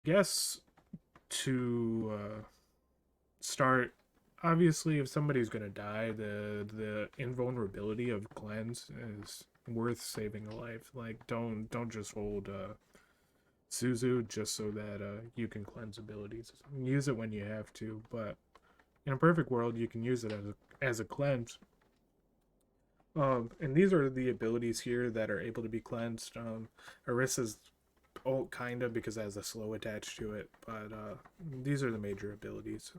Guess to start, obviously, if somebody's gonna die, the invulnerability of cleanse is worth saving a life. Like, don't just hold Suzu just so that you can cleanse abilities. Use it when you have to, but in a perfect world, you can use it as a cleanse. And these are the abilities here that are able to be cleansed. Arissa's ult kinda because it has a slow attached to it, but these are the major abilities.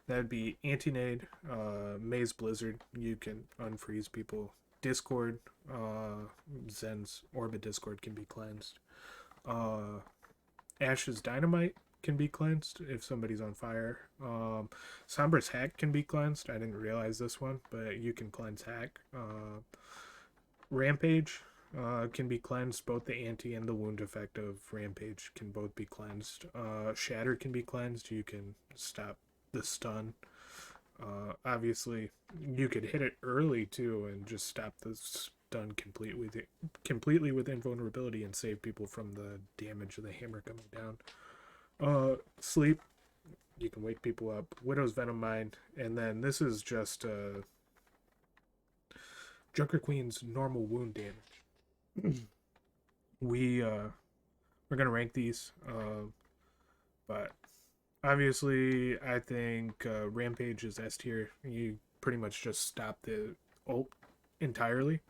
That'd be Anti-Nade, Maze Blizzard. You can unfreeze people. Discord, Zen's Orbit Discord can be cleansed. Uh, Ash's Dynamite can be cleansed if somebody's on fire. Sombra's Hack can be cleansed. I didn't realize this one, but you can cleanse Hack. Rampage can be cleansed. Both the anti and the wound effect of Rampage can both be cleansed. Shatter can be cleansed. You can stop the stun. Obviously, you could hit it early too and just stop the stun completely with invulnerability and save people from the damage of the hammer coming down. Sleep, you can wake people up. Widow's Venom Mind, and then this is just Junker Queen's normal wound damage. We're gonna rank these, but obviously I think Rampage is S tier. You pretty much just stop the ult entirely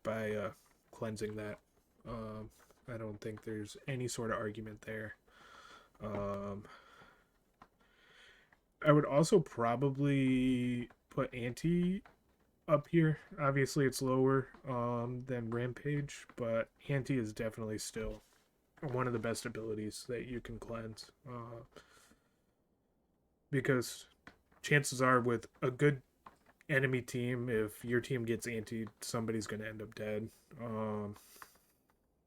by cleansing that. I don't think there's any sort of argument there. Um, I would also probably put Anti up here. Obviously, it's lower than Rampage, but Anti is definitely still one of the best abilities that you can cleanse. Because chances are, with a good enemy team, if your team gets anti, somebody's going to end up dead.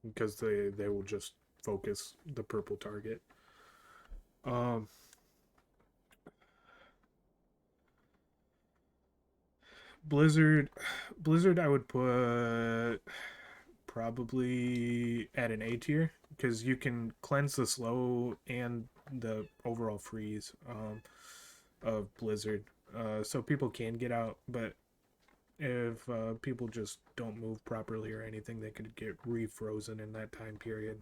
Because they will just focus the purple target. Um, Blizzard, Blizzard, I would put probably at an A tier because you can cleanse the slow and the overall freeze of Blizzard, so people can get out. But if people just don't move properly or anything, they could get refrozen in that time period.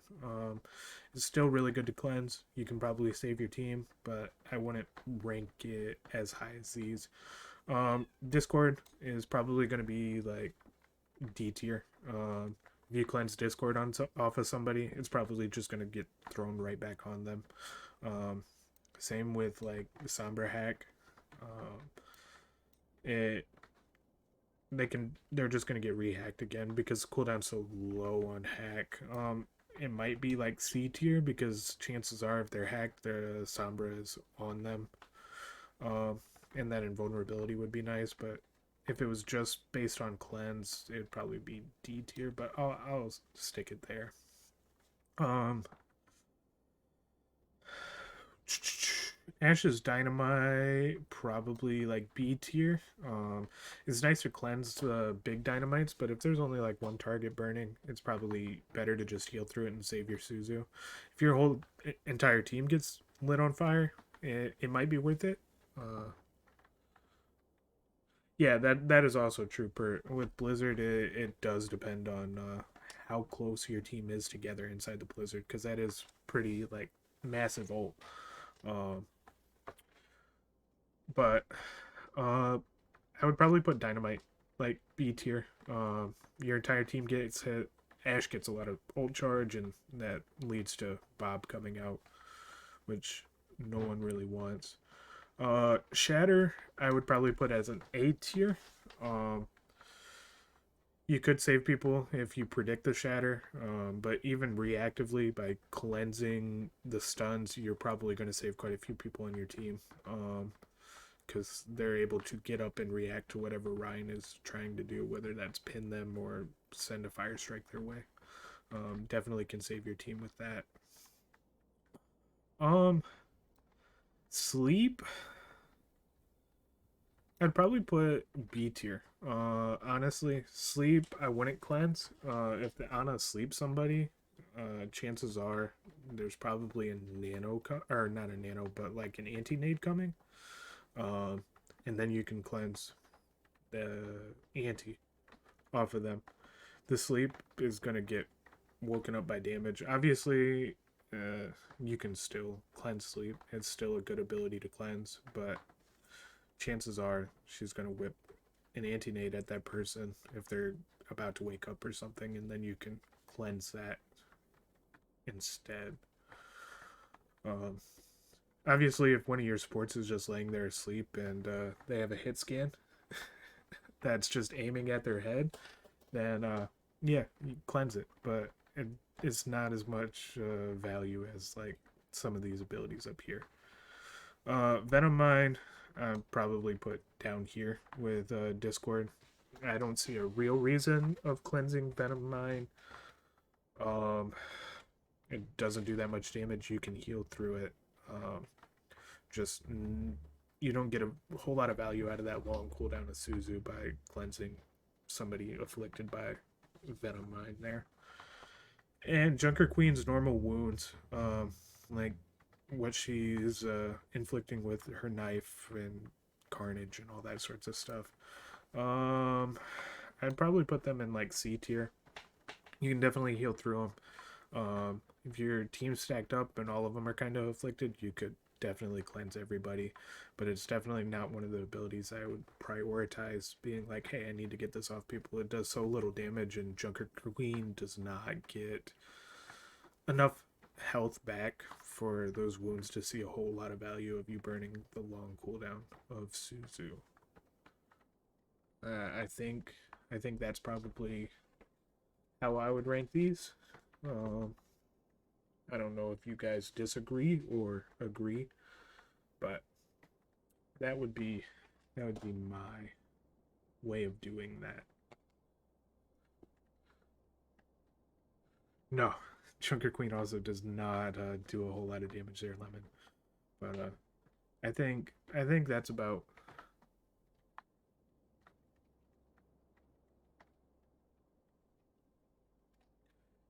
It's still really good to cleanse. You can probably save your team, but I wouldn't rank it as high as these. Discord is probably going to be like D tier. If you cleanse Discord off of somebody, it's probably just going to get thrown right back on them. Um, Same with like the Sombra hack. It they're just gonna get rehacked again because cooldown's so low on hack. It might be like C tier because chances are if they're hacked, the Sombra is on them. Um, and that invulnerability would be nice, but if it was just based on cleanse, it'd probably be D tier. But I'll stick it there. Um, Ash's Dynamite probably like B tier. It's nice to cleanse the big dynamites, but if there's only like one target burning, it's probably better to just heal through it and save your Suzu. If your whole entire team gets lit on fire, it might be worth it. Uh, yeah, that is also true. With Blizzard, it does depend on how close your team is together inside the Blizzard, because that is pretty like massive ult. Um, but I would probably put Dynamite like B tier. Your entire team gets hit. Ash gets a lot of ult charge, and that leads to Bob coming out, which no one really wants. Shatter, I would probably put as an A tier. Um, you could save people if you predict the shatter, but even reactively by cleansing the stuns, you're probably going to save quite a few people on your team. Because they're able to get up and react to whatever Ryan is trying to do, whether that's pin them or send a fire strike their way. Definitely can save your team with that. Um, Sleep, I'd probably put B tier. Honestly, sleep I wouldn't cleanse. If the Ana sleeps somebody, chances are there's probably a nano, or not a nano, but like an anti-nade coming. Um, and then you can cleanse the anti off of them. The sleep is going to get woken up by damage. Obviously, you can still cleanse sleep. It's still a good ability to cleanse, but chances are she's going to whip an anti-nade at that person if they're about to wake up or something, and then you can cleanse that instead. Um, Obviously, if one of your supports is just laying there asleep and they have a hit scan that's just aiming at their head, then yeah, you cleanse it. But it's not as much value as like some of these abilities up here. Venom Mine, I probably put down here with Discord. I don't see a real reason of cleansing Venom Mine. It doesn't do that much damage. You can heal through it. Just you don't get a whole lot of value out of that long cooldown of Suzu by cleansing somebody afflicted by Venom Mine there. And Junker Queen's normal wounds, like what she's inflicting with her knife and carnage and all that sorts of stuff. I'd probably put them in like C tier. You can definitely heal through them. If your team's stacked up and all of them are kind of afflicted, you could definitely cleanse everybody, but it's definitely not one of the abilities I would prioritize being like, hey, I need to get this off people. It does so little damage, and Junker Queen does not get enough health back for those wounds to see a whole lot of value of you burning the long cooldown of Suzu. I think that's probably how I would rank these. I don't know if you guys disagree or agree, but that would be my way of doing that. No, Chunker Queen also does not do a whole lot of damage there, Lemon. But I think that's about.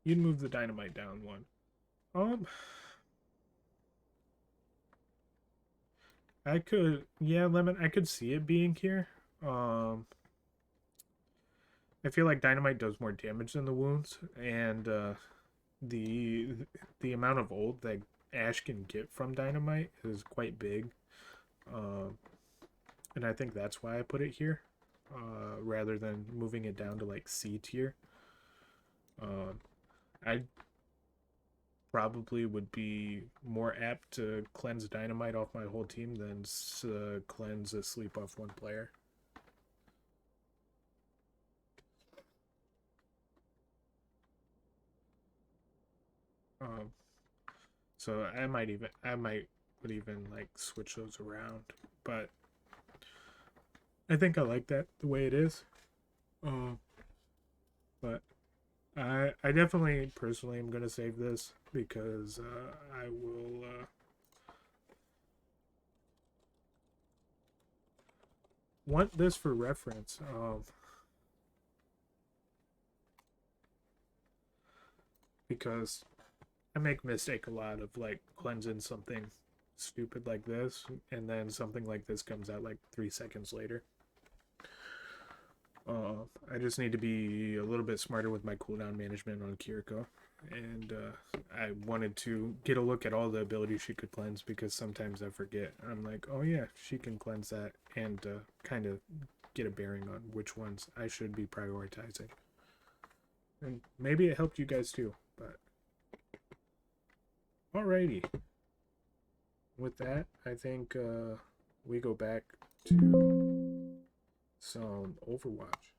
You'd move the dynamite down one. I could, yeah, Lemon. I could see it being here. I feel like dynamite does more damage than the wounds, and the the amount of ult that Ash can get from dynamite is quite big. And I think that's why I put it here, rather than moving it down to like C tier. I probably would be more apt to cleanse dynamite off my whole team than cleanse a sleep off one player. So I might would even like switch those around, but I think I like that the way it is. But I definitely personally am gonna save this because I will want this for reference. Because I make mistake a lot of like cleansing something stupid like this, and then something like this comes out like 3 seconds later. I just need to be a little bit smarter with my cooldown management on Kiriko. And I wanted to get a look at all the abilities she could cleanse because sometimes I forget. I'm like, oh yeah, she can cleanse that, and kind of get a bearing on which ones I should be prioritizing. And maybe it helped you guys too, but alrighty. With that, I think we go back to some Overwatch.